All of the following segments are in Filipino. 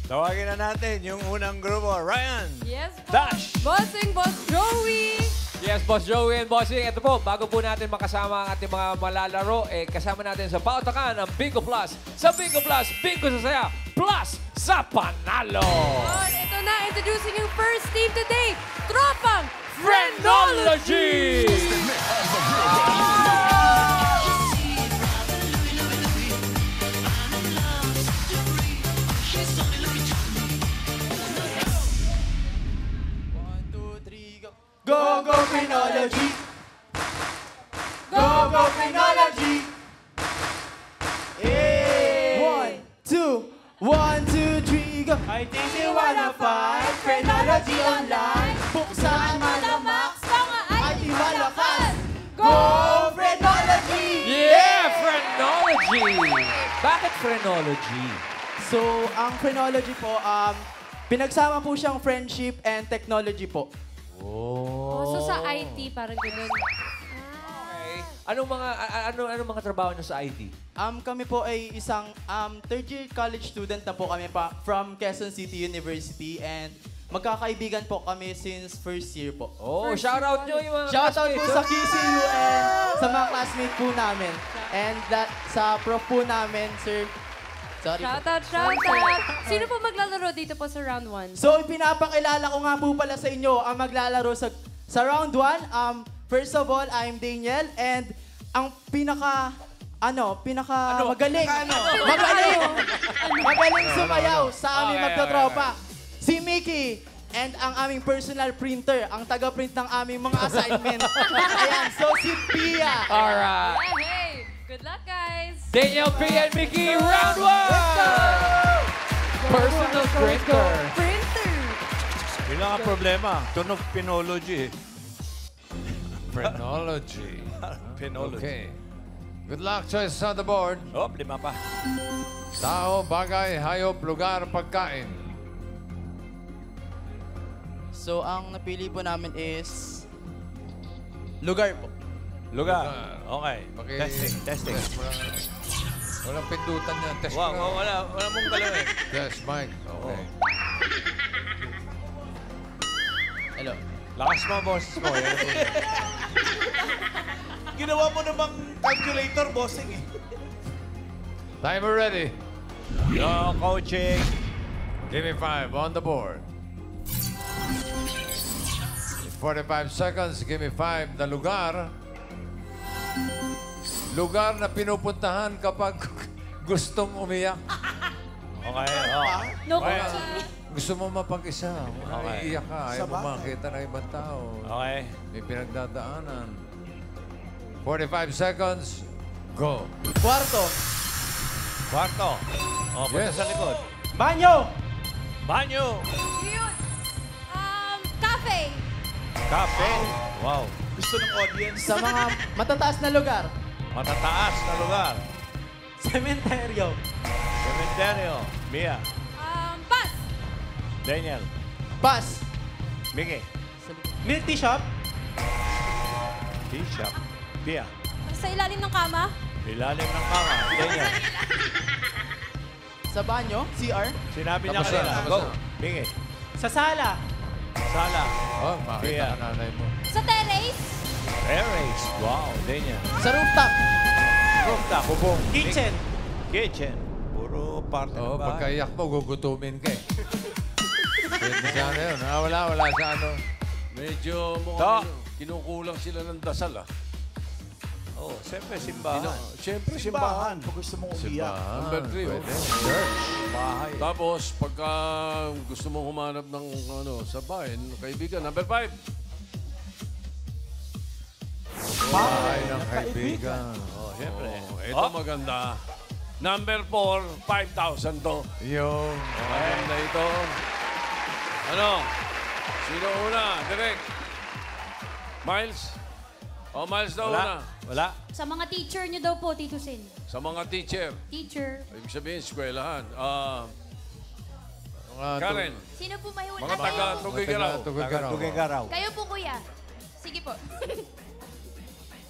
Tawagin na natin yung unang grupo. Ryan! Yes, po. Dash! Bossing, Boss Joey! Yes, Boss Joey and Bossing. Ito po, bago po natin makasama ang ating mga malalaro, kasama natin sa pautakan ang Bingo Plus. Sa Bingo Plus, Bingo sa saya, plus sa panalo! On, ito na, introducing yung first team today, Tropang Phrenology! Go, go, Phrenology! Go, go, Phrenology! Hey! 1, 2, 3, go! I think you wanna fight Phrenology online. Buksan mo na max, mga IT malakas. Go, Phrenology! Yeah, Phrenology! Bakit Phrenology? So, ang Phrenology po, pinagsama po siyang friendship and technology po. Oh, so sa IT, parang ganun. Okay. Anong mga trabaho niyo sa IT? Kami po ay isang third year college student na po kami pa from Quezon City University and magkakaibigan po kami since first year po. Oh, shoutout nyo yung mga Shoutout po classmates, sa oh. QCU and sa mga classmates po namin. And sa prof po namin, sir. Sorry po. Shoutout! Sino po maglalaro dito po sa round 1? So, pinapakilala ko nga po pala sa inyo ang maglalaro sa round 1. First of all, I'm Daniel and ang magaling sumayaw sa aming magtotropa. Si Mickey and ang aming personal printer, ang taga-print ng aming mga assignment. Ayan, so si Pia. Alright. Hey! Good luck, guys! Daniel P. and Mickey, round 1! Personal printer. Printer! Yun lang ang problema. Tunog Phenology. Phrenology. Phenology. Okay. Good luck, choices on the board. Oh, 5 pa. Tao, bagay, hayop, lugar, pagkain. So, ang napili po namin is lugar po. Lugar. Okay. Testing. Walang pindutan yan. Test Wow, mo. wala mong galawin. Test, Mike. Okay. Hello. Lakas mo, boss mo. Ginawa mo namang calculator, bossing eh. Timer ready. Yo, coaching. Give me 5 on the board. 45 seconds. Give me 5 na lugar. Lugar na pinupuntahan kapag gustong umiyak. Okay. Oh. No Okay. coaching. Gusto mo mapag-isa. Okay. Iiyak ka. Ayaw mo makita ng ibang tao. Okay. May pinagdadaanan. 45 seconds. Go. Kwarto. Kwarto. Oh, punta Yes. sa likod. Banyo. Banyo. Yun! Cafe! Cafe. Wow. Gusto ng audience. Sa mga matataas na lugar. Matataas na lugar. Sementeryo. Cementerio. Mia. Pass! Daniel. Bus. Mickey. Milk tea shop. Tea shop. Pia. Sa ilalim ng kama? Ilalim ng kama. Daniel. Sa banyo. CR. Sinabi niya Tapos na, kanina. tapos Go. na. Mickey. Sa sala. Sala. Oh, makita Yeah. ka nanay mo. Sa terrace? Terrace. Wow. Daniel. Sa rooftop. Rooftop. Bubong. Kitchen. Kitchen. Puro parte Oo, ng bahay. pagkaiyak mo, gugutumin ka eh. Pwede sana yun. Wala sa ano. Medyo To. mukhang kinukulang sila ng dasal, ah. Oh, siyempre simbahan. Siyempre, Simbahan. simbahan. Pag gusto mong umiyak. Number 3, oh. Pwede. Church. Bahay. Tapos, pagka gusto mong humanap ng sa bahay, kaibigan, number 5. Bahay ng kaibigan. Oh, siyempre. Ito maganda. Number 4, 5,000 to. Yung. Maganda ito. Ano? Sino una? Direk. Miles? O, Miles daw una. Wala. Sa mga teacher niyo daw po, Tito Sin. Sa mga teacher. Teacher. Ibig sabihin, eskwelahan. Mga Karen. Sino po may huli? Mga taga Tugigaraw. Tugigaraw. Tugigaraw. Kayo po, kuya. Sige po.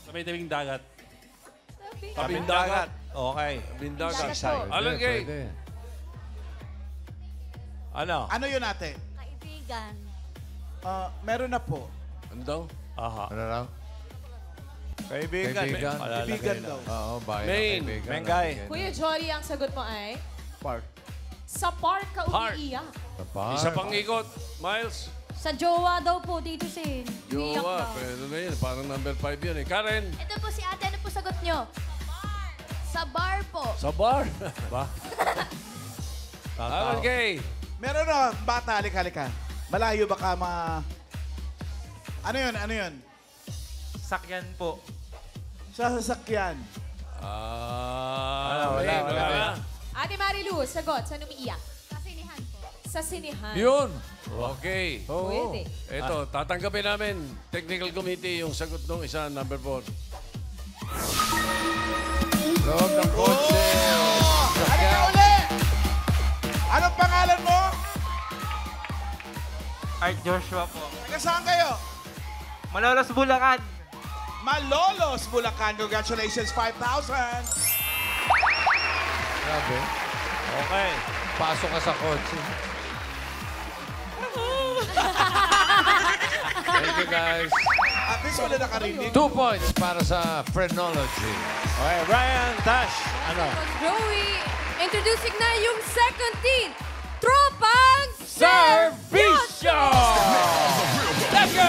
Sa may tabing dagat. Sabi. Tabing dagat. Okay. Tabing dagat. Dagat po. Alan Gay. Pwede. Ano? Ano yun ate? Kaibigan. Meron na po. Ano daw? Aha. Ano raw? Kaibigan. Kaibigan. Malalagay Kaibigan na. daw. Oo, bahay ng Main. kaibigan. Mengay. Kuya Jolly, ang sagot mo ay, Park. sa park ka Park. umiiyak. Sa park. Isa pang ikot. Miles. Sa jowa daw po dito sin. Jowa. Pwede na yun. Parang number 5 yun eh. Karen. Ito po si ate. Ano po sagot nyo? Sa bar po. Sa bar. Ba? Alan Kay. Meron na, bata, halika. Malayo baka Ano yun, ano yun? Sakyan po. Sa sasakyan. Wala. Ate Marilu, sagot, saan umiiyak? Kasinihan po. Sa sinihan. Yun. Okay. Pwede. Ito, tatanggapin namin, technical committee, yung sagot ng isa, number 4. Loob ng kotse. Halika uli! Anong pangalan mo? Art Joshua po. Taga saan kayo? Malolos, Bulacan. Malolos, Bulacan. Congratulations, 5,000. Grabe. Okay. Pasok ka sa kotse. Thank you, guys. At least wala nakarinig. 2 points para sa Phrenology. Okay, Ryan, Tash. Ano? Joey, introducing na yung second team. Tropang Servisyo! Let's go!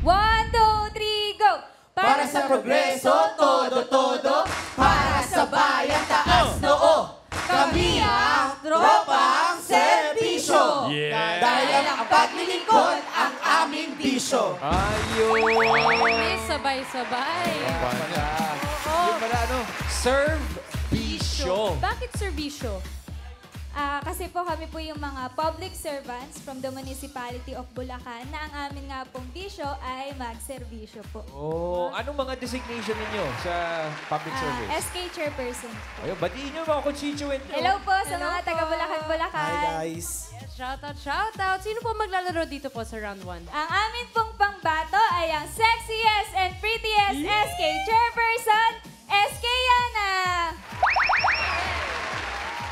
One, two, three, go! Para sa progreso, todo. Para sa bayan, taas noo. Kami ang tropang serbisyo. Yeah! Dahil ang paglilingkod ang aming bisyo. May sabay-sabay. Yung pala ano? Servisyo. Bakit serbisyo? Kasi po kami po yung mga public servants from the Municipality of Bulacan na ang amin nga pong bisyo ay magserbisyo po. Oh, anong mga designation ninyo sa public service? SK Chairperson. Ayun, batiin nyo mga constituent nyo. Hello po sa mga taga Bulacan. guys. Shoutout. Sino po maglalaro dito po sa round 1? Ang amin pong pangbato ay ang sexiest and prettiest SK Chairperson, SK Yana.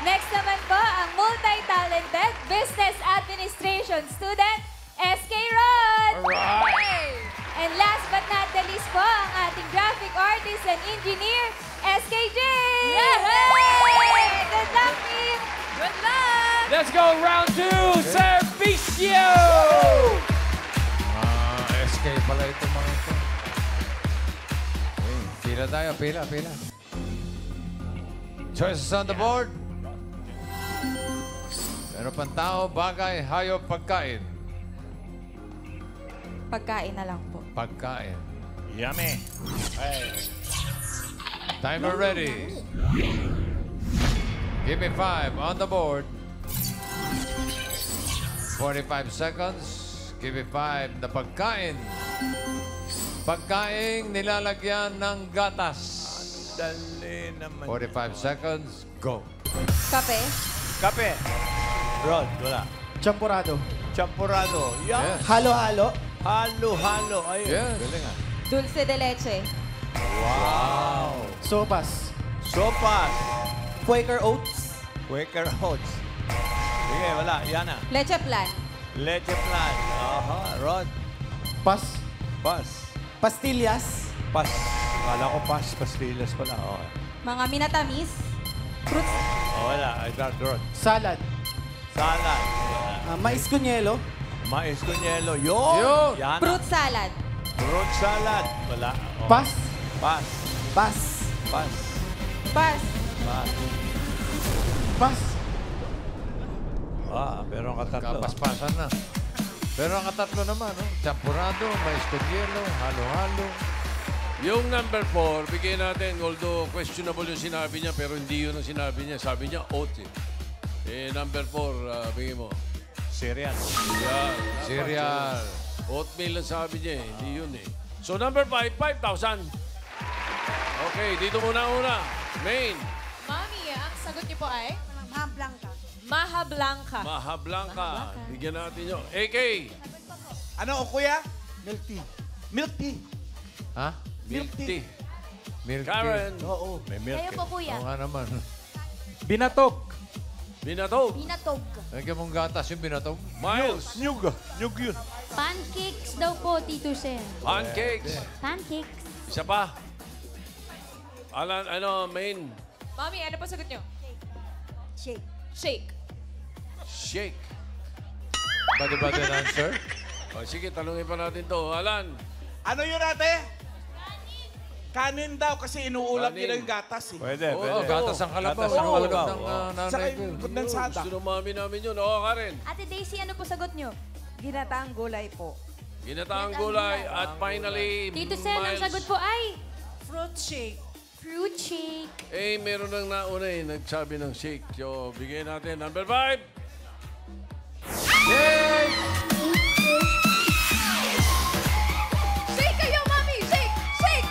Next naman po, ang multi-talented business administration student, SK Rod. Alright! And last but not the least po, ang ating graphic artist and engineer, SK Jay. Yay! Good luck, team! Good luck! Let's go round 2, Servisyo! SK pala ito mga ito. Okay, pila tayo, pila. Choices on the board. Meron pang tao, bagay, hayop, pagkain. Pagkain na lang po. Pagkain. Yummy. Timer ready. Give me 5 on the board. 45 seconds. Give me 5 na pagkain. Pagkain nilalagyan ng gatas. Dali naman. 45 seconds. Go. Kape. Kape. Rod, wala. Champurado. Champurado. Yan. Yes. Halo-halo. Halo. Ayun. Yes. Galing ah. Dulce de leche. Sopas. Sopas. Quaker Oats. Quaker Oats. Sige, wala. Yan na. Leche plan. Leche plan. Aha, Rod. Pas. Pas. Pastillas. Pas. Kala ko pas. Pastillas pala. Okay. Mga minatamis. Fruits. Wala. I got Rod. Salad. Salad. Wala. Mais con yelo. Mais con yelo. Yun. Yun. Yan. Fruit salad. Fruit salad. Wala. Oh. Pas. Pas. Pas. Pas. Pas. Pas. Pas. Pero ang katatlo. Kapaspasan na. Pero ang katatlo naman, no? Champurado, mais con hielo, halo-halo. Yung number 4, bigyan natin, although questionable yung sinabi niya, pero hindi yun ang sinabi niya. Sabi niya, oats eh. Number 4, bigyan mo. Cereal. Yeah, Cereal. oatmeal ang sabi niya eh. Hindi yun eh. So number 5, 5,000. Okay, dito muna una. Main. Mami, ang sagot niyo po ay? Maha Blanca. Maha Blanca. Maha Blanca. Bigyan natin yun. AK. Ano, kuya? Milk tea. Milk tea. Ha? Milk tea. Milk Karen. Oo. May milk. Kayo po, tea. kuya. Oo nga naman. Binatok. Binatog. Binatog. Lagyan mong gatas yung binatog. Miles. Nyug. Nyug yun. Pancakes daw po, Tito Sen. Pancakes. Pancakes. Isa pa. Alan, main. Mami, ano pa sagot nyo? Shake. Shake. Shake. Body answer. O, sige, tanungin pa natin to. Alan. Ano yun ate? Kanin daw kasi inuulam Kanin. nila yung gatas eh. Pwede, Oo, pwede. gatas ang kalabaw. Gatas ang Inuulam kalabaw. ng Saka nanay ko. yung kondensada. Gusto ng mami namin yun. Oo, Karen. Ate Daisy, ano po sagot nyo? Ginataang gulay po. Ginataang gulay. At finally, Tito Sen, ang Miles. sagot po ay Fruit shake. fruit shake. Eh, meron nang nauna eh. Nagsabi ng shake. So, bigyan natin. Number 5. Shake kayo, Mami! Shake! Shake!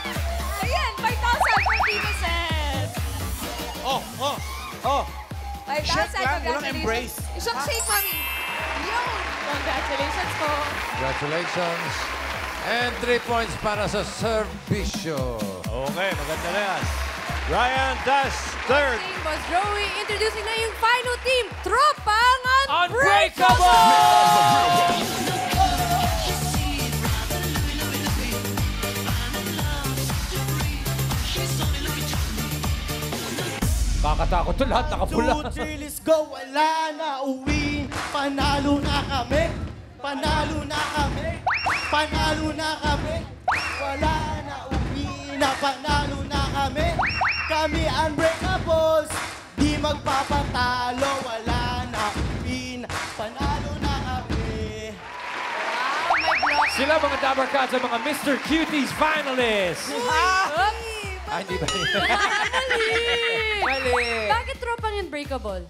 Ayan, 5,000 for Tito Sen. Oh, oh, oh. 5,000, Shake lang, walang congratulations. embrace. Isang shake, Mami. Yun! Congratulations po. Congratulations. And 3 points para sa servisyo. Okay, maganda na yan. Ryan Das, third. Team Boss Joey, introducing na yung final team, Tropang Unbreakable! Kakatakot to lahat, nakapula. 2, 3, let's go! Wala na uwi. Panalo na kami. Panalo na kami. Panalo na kami. Wala na uwi na panalo na kami. Kami unbreakables. Di magpapatalo. Wala na uwi na panalo na kami. Sila mga Dabber Cats ang mga Mr. Cuties finalists. Ah, hindi ba? Mali. Bakit Tropang Unbreakable?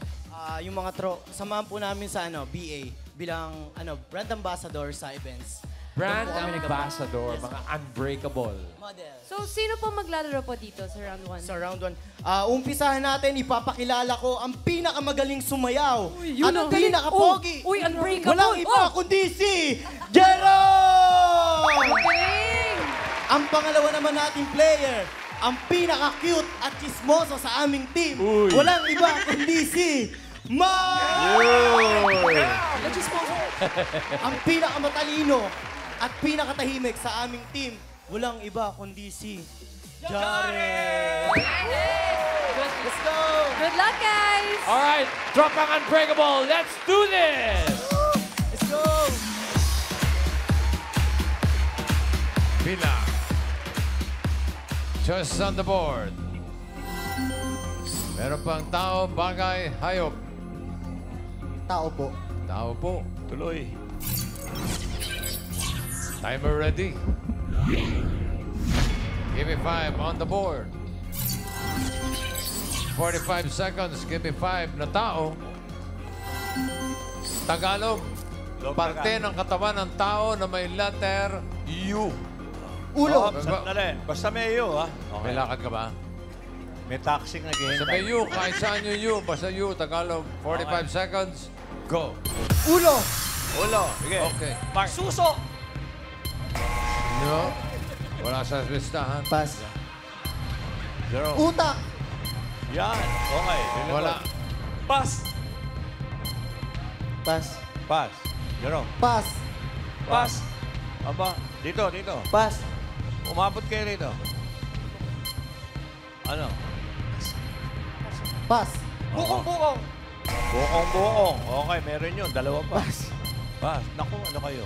Yung mga samahan po namin sa BA bilang brand ambassador sa events. Brand Doon po kami ambassador, mga unbreakable. Model. So, sino po maglalaro po dito sa round 1? Sa round 1. Umpisahan natin, ipapakilala ko ang pinakamagaling sumayaw. yun at ang ang galing. pinakapogi. Uy, unbreakable. Walang iba kundi si Jerome! Galing! Ang pangalawa naman nating player, ang pinaka-cute at chismoso sa aming team. Walang iba kundi si ang pinakamatalino at pinakatahimik sa aming team. Walang iba kundi si Jare. Let's go! Good luck, guys! All right, Tropang Unbreakable, let's do this! Let's go! Pila. Just on the board. Meron pang tao, bagay, hayop. Tao po. Tao po. Tuloy. Timer ready. Give me 5 on the board. 45 seconds. Give me 5 na tao. Tagalog. Parte ng katawan ng tao na may letter U. Ulo. Sandali. Basta may iyo, ha? May lakad ka ba? May taxing na Sa may U, kahit saan yung U. Basta U, Tagalog. 45 seconds. Go. Ulo. Ulo. Sige. Okay. Mark. Suso. No. Wala sa listahan. Pass. Zero. Utak. Yan. Okay. Wala. Pass. Pass. Pass. Zero. Pass. Pass. Aba. Dito, dito. Pass. Umabot kayo rito. Ano? Pass. Bukong-bukong. Bukong-bukong. Okay, meron yun. Dalawa pa. Pass. Pass. Naku, ano kayo?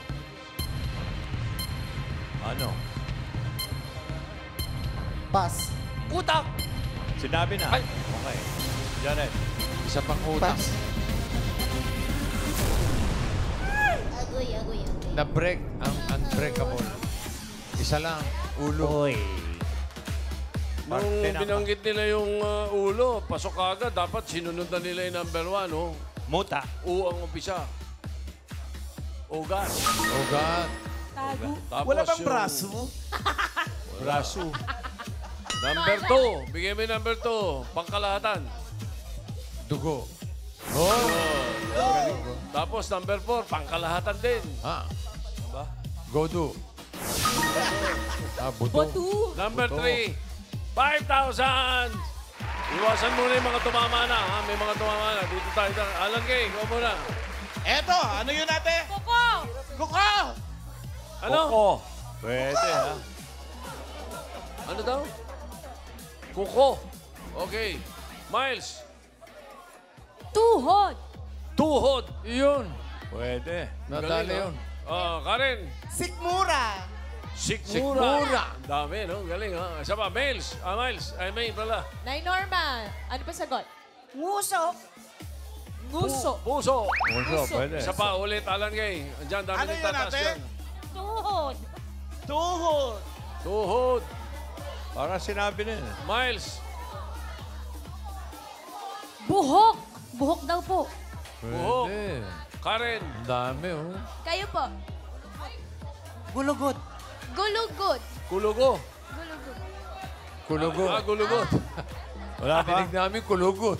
Ano? Pass. Utak! Sinabi na. Ay. Okay. Janet. Isa pang utak. Pass. Agoy, agoy, agoy. Na-break ang unbreakable. Isa lang. Ulo. Nung Parte ng- binanggit nila yung ulo, pasok agad. Dapat sinunod na nila yung number 1, oh. Muta. U ang umpisa. Ugat. Ugat. Tago. Tapos Wala bang yung braso? Braso. Number 2. Bigyan mo yung number 2. Pangkalahatan. Dugo. Oh. Tapos number 4. Pangkalahatan din. Ah. Ba? Godu. Buto. Botu. Number 3, 5,000. Iwasan muna yung mga tumama na. Ha? May mga tumama na. Dito tayo. Alan Kay, ikaw muna. Eto, ano yun natin? Koko. Kuko! Ano? Koko. Pwede, ha? Ano daw? Kuko. Okay. Miles. Tuhod. Tuhod. Yun. Pwede. Nadali Galing, yun. Karen. Sikmura. Sikmura. Ang dami, no? Galing, ha? Isa pa, Miles. Miles. Ay, May pala. Nay Norma. Ano pa sagot? Nguso. Nguso. Puso. Puso, pwede. Isa pa, ulit, Alan Kay. Andiyan, dami Ano yun nagtataas natin? yan. Tuhod. Tuhod. Tuhod. Parang sinabi na yun. Miles. Buhok. Buhok daw po. Buhok. Pwede. Karen. Ang dami, oh. Kayo po. Gulugod. Gulugod. Kulugo. Gulugod. Kulugot. Kulugot. Wala pa? Pinig namin kulugot.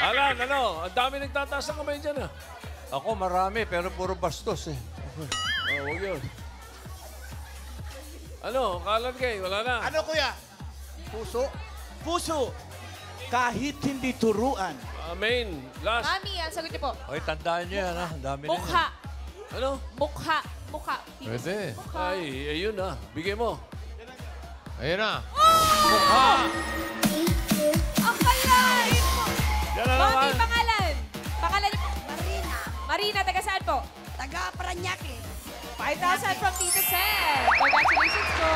Alan, ano? Ang dami nagtataas ng kamay dyan, ha? Ako marami, pero puro bastos eh. Huwag yun. Ano? Alan Kay, wala na. Ano, kuya? Puso? Puso. Kahit hindi turuan. Main. Last. Mami, ang sagot niyo po. Oy, tandaan niyo yan, ha? Ang dami na yan. Mukha. Ano? Mukha. Mukha. Pwede. Ay, ayun na. Bigay mo. Ayun na. Ang kalain po. Yan na Mami, naman. pangalan. Pangalan niyo po. Marina. Marina, taga saan po? Taga Paranaque. 5,000 from Tito Sen. Congratulations po.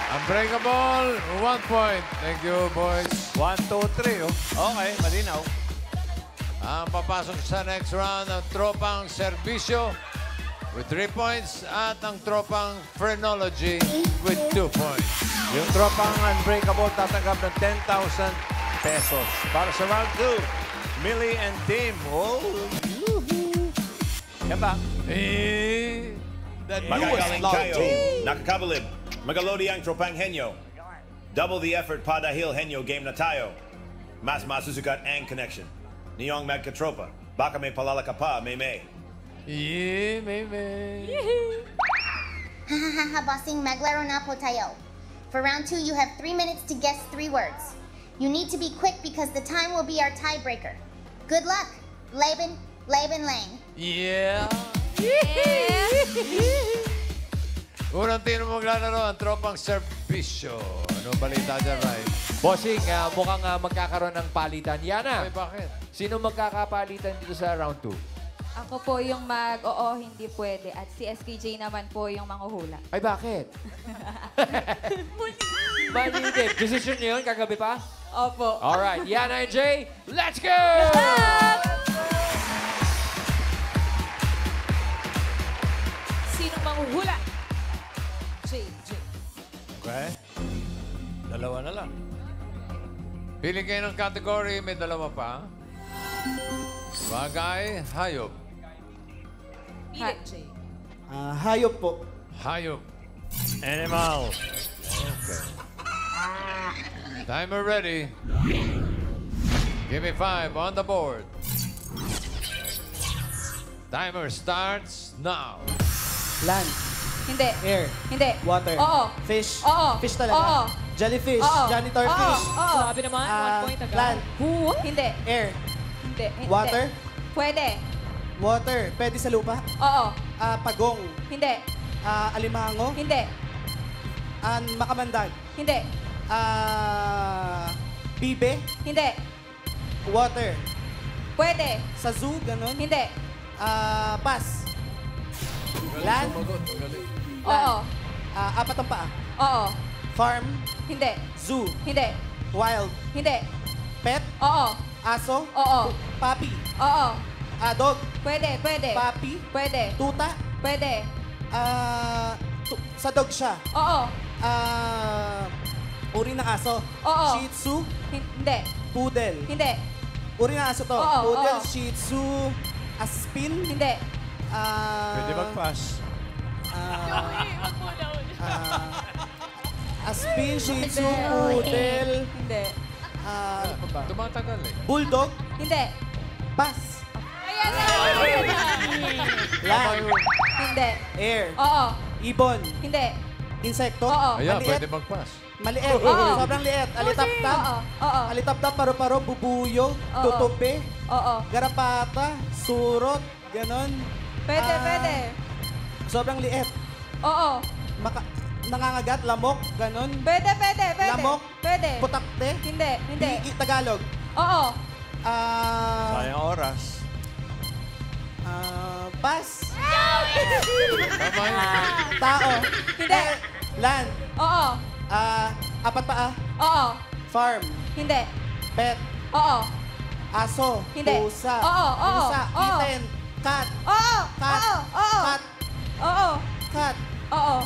Unbreakable, 1 point. Thank you, boys. 1, 2, 3, oh. Okay, malinaw. Ang papasok sa next round ang tropang Servisyo with 3 points at ang tropang Phrenology with 2 points. Yung tropang Unbreakable tatanggap ng 10,000 pesos. Para sa round 2, Millie and Team. Oh, yan ba? The newest Magagaling love tayo, team. nakakabalib. Magalodiang tropang henyo. Double the effort pa dahil henyo game na tayo. Mas masusukat ang connection. Niyong magkatropa. Baka may palala ka pa, may. Yeah, maybe. Hahaha, bossing, maglaro na po tayo. For round 2, you have 3 minutes to guess 3 words. You need to be quick because the time will be our tiebreaker. Good luck, Laban Lang. Yeah. Unang tino maglalaro ang tropang Servisyo. Ano balita dyan, Ray? Bossing, mukhang magkakaroon ng palitan. Yana, Ay, bakit? sino magkakapalitan dito sa round 2? Ako po yung oo, hindi pwede. At si SKJ naman po yung manghuhula. Ay, bakit? Maliit. Decision niyo yun kagabi pa? Opo. Alright, Yana and Jay, let's go! Sino manghuhula? J. Okay. Dalawa na lang. Pili kayo ng category, may dalawa pa. Bagay, hayop. Pilit, J. Hayop po. Hayop. Animal. Timer ready. Give me 5 on the board. Timer starts now. Land. Hindi. Air. Hindi. Water. Oo. Fish. Oo. Fish talaga. Oo. Jellyfish. Oo. Janitor Oo. fish. Oo. Sabi naman, 1 point agad. Land. Hindi. Air. Hindi. Hindi. Water. Pwede. Water. Pwede sa lupa. Oo. Pagong. Hindi. Alimango. Hindi. Makamandag. Hindi. Bibe. Hindi. Water. Pwede. Sa zoo, ganun. Hindi. Pass. Land. Sumagot. Magaling. Oo. Apat ang paa. Oo. Farm. Hindi. Zoo. Hindi. Wild. Hindi. Pet. Oo. Aso. Oo. Puppy. Oo. Dog. Pwede. Pwede. Puppy. Pwede. Tuta. Pwede. Sa dog siya. Oo. Uri ng aso. Oo. Shih Tzu. Hindi. Poodle. Hindi. Uri ng aso to. Oo, Poodle, oo. Shih Tzu, Aspin. Hindi. Pwede mag-pass. Aspin, Shih Tzu, Poodle. Hindi. Ano pa ba? Tumatagal eh. Bulldog. Hindi. Pass. Ayan na! Land. Hindi. Air. Oo. Ibon. Hindi. Insekto. Oo. Ayan, Maliit. pwede mag-pass. Maliit. Oo. Sobrang liit. Alitap-tap. Oo. Alitap-tap, paru-paro, bubuyog, Oo. tutupi, Oo. garapata, surot, ganon. Pwede, Ah, pwede. Sobrang liit. Oo. Nangangagat, lamok, ganon. Pwede, pwede, pwede. Lamok. Pwede. Putakte. Hindi, hindi. Tagalog. Oo. Sayang oras. Pass. Tama yun. Tao. Hindi. Land. Oo. Apat paa. Oo. Farm. Hindi. Pet. Oo. Aso. Hindi. Pusa. Oo, oo, Pusa. oo. Kitten. Cat. Oo. Cat. Oo. Oo. Cat. Oo. Cat. Oo.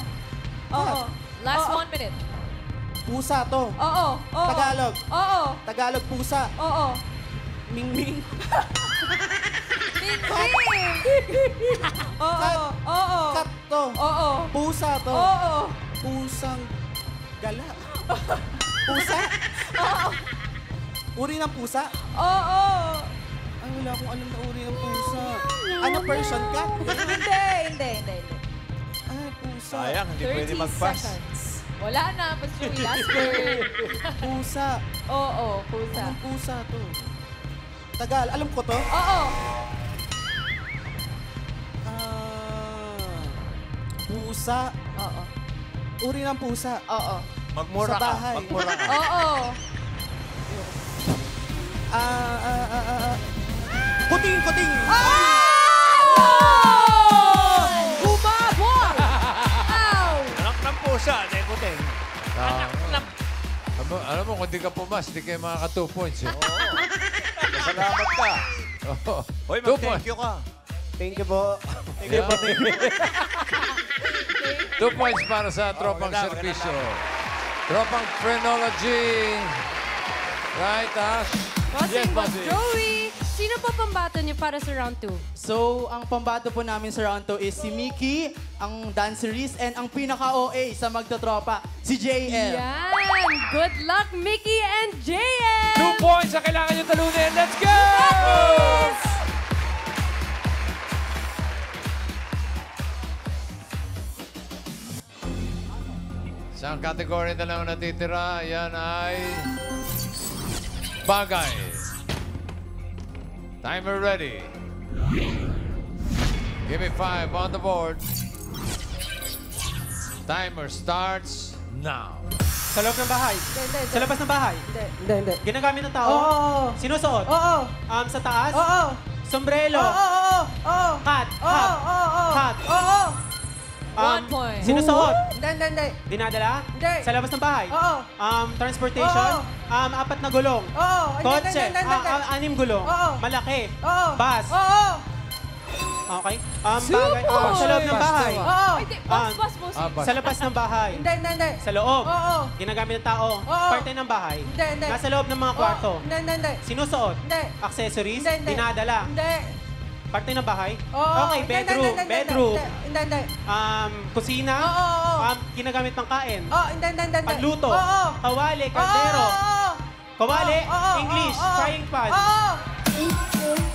Oo. Last Oo. 1 minute. Pusa to. Oo. Oo. Tagalog. Oo. Tagalog pusa. Oo. Mingming. Oo. Oo. Cat to. Oo. Pusa to. Oo. Pusang gala. Pusa? Oo. Uri ng pusa? Oo. Ay, wala akong alam na uri ng pusa. Ano, Persian cat? Hindi. Ay, pusa. Sayang, hindi pwede mag-pass. Wala na. Basta yung last word. Pusa. Oo. Pusa. Anong pusa to? Tagal. Alam ko to? Oo. Pusa. Oo. Uri ng pusa. Oo. Magmura Sa ka. bahay. Magmura ka. Oo. Kuting! Kuting! Gumabot! Ow! Anak ng pusa, Nekuting. Alam mo, kung di ka pumas, di kayo makaka 2 points. Eh. Salamat ka. Oo. Hoy, 2 mag-thank points. you ka. Thank you po. Thank you po. 2 points para sa tropang maganda, serbisyo. Tropang phrenology. Right, Ash? Bossing, Boss Bossing. Joey, sino po pambato niyo para sa round 2? So, ang pambato po namin sa round 2 is si Mickey, ang dancerist, and ang pinaka-OA sa magtotropa, si JM. Yan! Good luck, Mickey and JM! 2 points ang kailangan nyo talunin. Let's go! Sa kategory na lang natitira, yan ay bagay. Timer ready. Give me 5 on the board. Timer starts now. Sa loob ng bahay. Sa labas ng bahay. Hindi. Ginagamit ng tao. Oo. Sinusuot. Oo. Sa taas. Oo. Sombrero. Oo. Oo. Hat. Oo. Hat. Oo. 1 point. Sinusuot. Hindi. Dinadala. Hindi. Sa labas ng bahay. Oo. Transportation. Oo. 4 na gulong. Oo. Kotse. Hindi. 6 gulong. Oo. Malaki. Oo. Bus. Oo. Okay. Bagay. Sa loob ng bahay. Oo. Ay, di. Boss. Bus. Sa labas ng bahay. Hindi. Sa loob. Oo. Ginagamit ng tao. Oo. Parte ng bahay. Hindi. Nasa loob ng mga kwarto. Hindi. Sinusuot. Hindi. Accessories. Hindi. Dinadala. Hindi. Parte ng bahay. Oo. Okay, bedroom. Hindi. Bedroom. Hindi. Kusina. Oo. Ginagamit pang kain. Oo. Hindi. Panluto. Oo. Kawali. Kaldero. Oo. Kawali. Oo. English. Oo. Frying pan. Oo.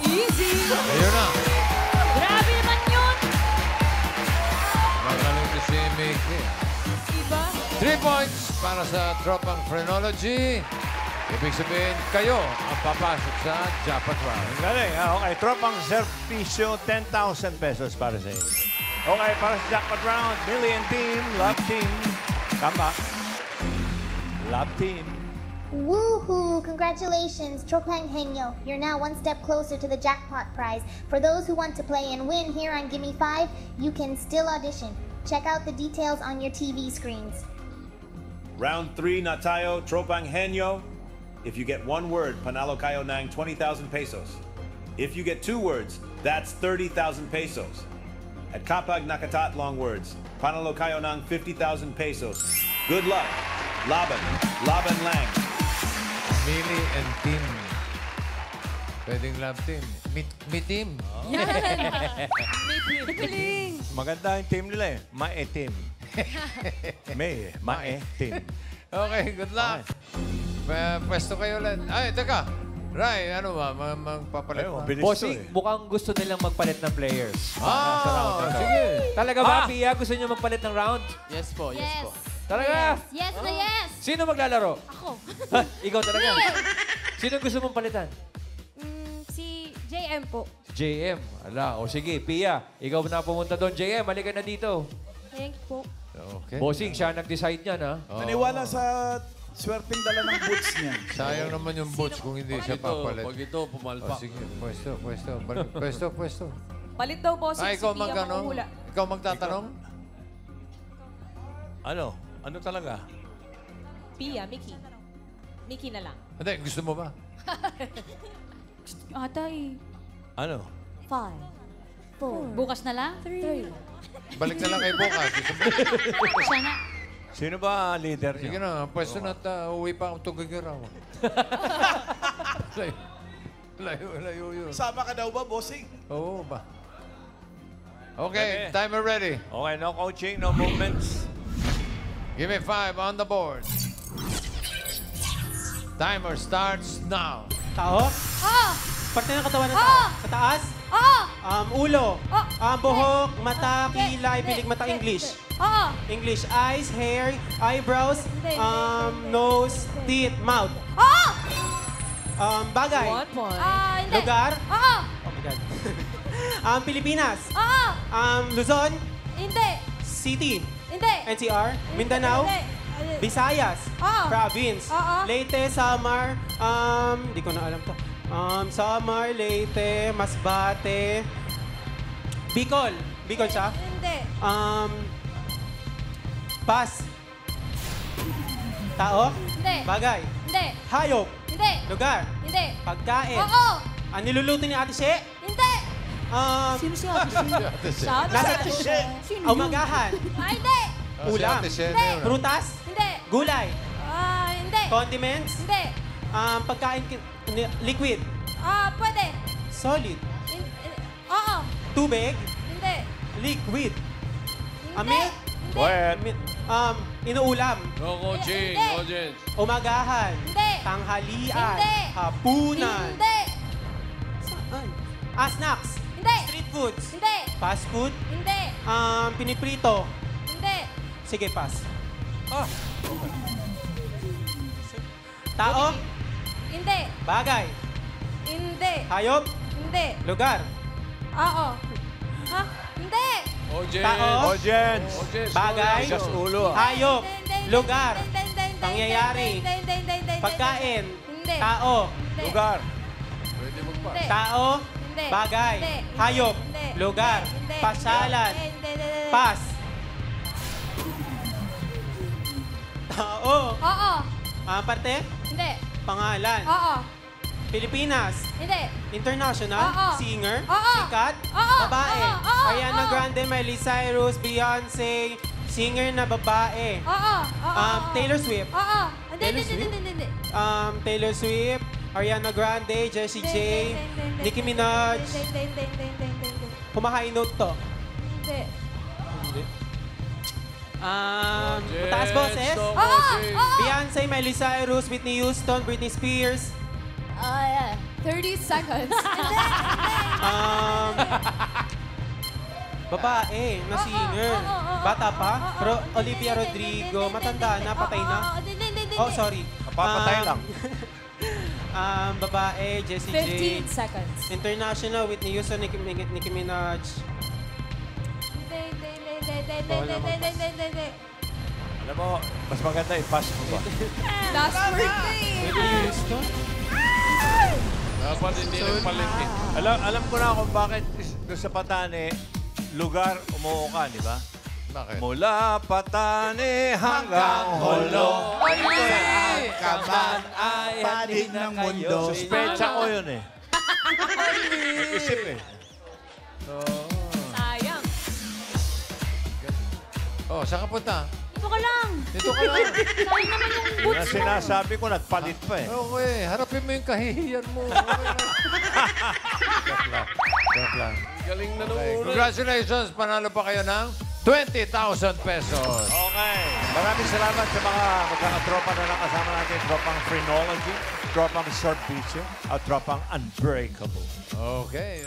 Easy! Ayun na. Grabe naman yun. Magaling ko si Mickey. Iba? 3 points para sa tropang phrenology. Ibig sabihin, kayo ang papasok sa jackpot round. Ang galing, ha? Okay, tropang servisyo, 10,000 pesos para sa inyo. Okay, para sa jackpot round, Million Team, Love Team, Kapa. Love Team. Woohoo! Congratulations, Tropang Henyo. You're now one step closer to the jackpot prize. For those who want to play and win here on Gimme 5, you can still audition. Check out the details on your TV screens. Round 3 na tayo, Tropang Henyo. If you get 1 word, panalo kayo ng 20,000 pesos. If you get 2 words, that's 30,000 pesos. At kapag nakatatlong words, panalo kayo ng 50,000 pesos. Good luck. Laban. Laban lang. Mili and Tim. Pwedeng love team. Meet team. Yan! Galing! Maganda yung team nila eh. Mae-team. Mae-team. Okay, good luck. Pwesto kayo ulit. Ay, teka. Ray, ano ba? Magpapalit Ayun, ba? bilis to Bossing, eh. mukhang gusto nilang magpalit ng players. Sige. Talaga ba, Pia? Gusto niyo magpalit ng round? Yes po, yes, Yes. po. Talaga? Yes na yes. Sino maglalaro? Ako. Ikaw talaga? Sino gusto mong palitan? Si JM po. JM. Ala, o sige, Pia. Ikaw na pumunta doon. JM, halika na dito. Thank you po. Okay. Bossing, siya nag-decide niyan, ha? Naniwala sa swerteng dala ng boots niya. Sayang naman yung boots kung hindi siya papalit. Pag ito, pumalpak. Sige, pwesto. Palit daw, bossing. Ikaw si Pia magkano? Makuhula. Ikaw magtatanong? Ano? Ano talaga? Pia, Mickey. Mickey na lang. Hindi, gusto mo ba? Ata eh. Ano? 5, 4. Bukas na lang? 3. Balik na lang kay bukas. Siya na. Sino ba leader Sige niyo? na, pwesto na uwi pa akong tugigiraw. Layo yun. Sama ka daw ba, bossing? Oo ba? Okay, timer ready. Okay, no coaching, no movements. Give me 5 on the board. Timer starts now. Tao? Oh! Parte ng katawan ng tao. Sa taas? Oh! Ulo. Oh! Buhok, mata, Hindi. kilay, Hindi. bilig, mata, Hindi. English. Oo! English, eyes, hair, eyebrows, Hindi. nose, teeth, mouth. Oo! Bagay. 1 point. Hindi. Lugar? Oo! Oh my God. Pilipinas. Oo! Luzon, Hindi. City, Hindi. NCR, Mindanao, Hindi. Visayas, Oo. Province, Oo. Leyte, Samar, hindi ko na alam to. Samar, Leyte, Masbate, Bicol. Bicol siya? Hindi. Pass. Tao? Hindi. Bagay. Hindi. Hayop. Hindi. Lugar. Hindi. Pagkain. Oo! Ang niluluto ni Ate She? Hindi. Sino si Ate She? Nasa umagahan. Hindi. Ulam. Prutas. Hindi. Gulay. Hindi. Condiments. Hindi. Pagkain, liquid. Pwede. Solid. Oo. Tubig. Hindi. Liquid. Hindi. Milk. Wet. Inuulam. No coaching, Hindi. no gents. Umagahan. Hindi. Tanghalian. Hindi. Hapunan. Hindi. Saan? Snacks. Hindi. Street foods. Hindi. Fast food. Hindi. Piniprito. Hindi. Sige, pass. Tao. Hindi. Bagay. Hindi. Hayop. Hindi. Lugar. Oo. Ha? Hindi. Tao. Audience. Bagay. Just ulo. Hayop. Lugar. Hindi. Pangyayari. Hindi. Pagkain. Hindi. Tao. Lugar. Pwede magpa. Hindi. Tao. Hindi. Bagay. Hindi. Hayop. Hindi. Lugar. Hindi. Pasyalan. Hindi. Pass. Tao. Oo. Parte. Hindi. Pangalan. Oo. Pilipinas. Hindi. International. Oo. Singer. Oo. Sikat. Oo. Babae. Oo. Ariana Oo. Grande, Miley Cyrus, Beyonce. Singer na babae. Oo. Taylor Swift. Oo. Taylor Swift? Hindi. Taylor Swift. Ariana Grande, Jessie J. Nicki Minaj. Hindi. Humahay note to. Hindi. Taas boses. No Oo. coaching. Beyonce, Miley Cyrus, Whitney Houston, Britney Spears. 30 seconds. Babae na singer. Bata pa. Olivia Rodrigo. Matanda na, patay na. Oh, sorry. Papatay lang. Babae, Jessie J. 15 seconds. International, Whitney Houston, Nicki Minaj. Hindi. Alam mo, mas maganda i-pass mo ba? Last word na eh. Whitney Houston? Dapat hindi nagpalit eh. Alam ko na kung bakit doon sa Patane, lugar umuo ka, di ba? Bakit? Mula Patane hanggang Holo. Kaman ay Panig ng mundo. Suspecha ko yun eh. Nag-isip eh. Sayang. Oh, saan ka punta? Dito ka lang. Dito ka lang. Sayang naman yung Yun boots ang mo. sinasabi ko, nagpalit pa eh. Okay, harapin mo yung kahihiyan mo. Okay lang. Joke lang. Galing na nung Okay, una. congratulations. Panalo pa kayo ng 20,000 pesos. Okay. Maraming salamat sa mga magkakatropa na nakasama natin. Tropang Phrenology. tropang Servisyo at tropang Unbreakable. Okay.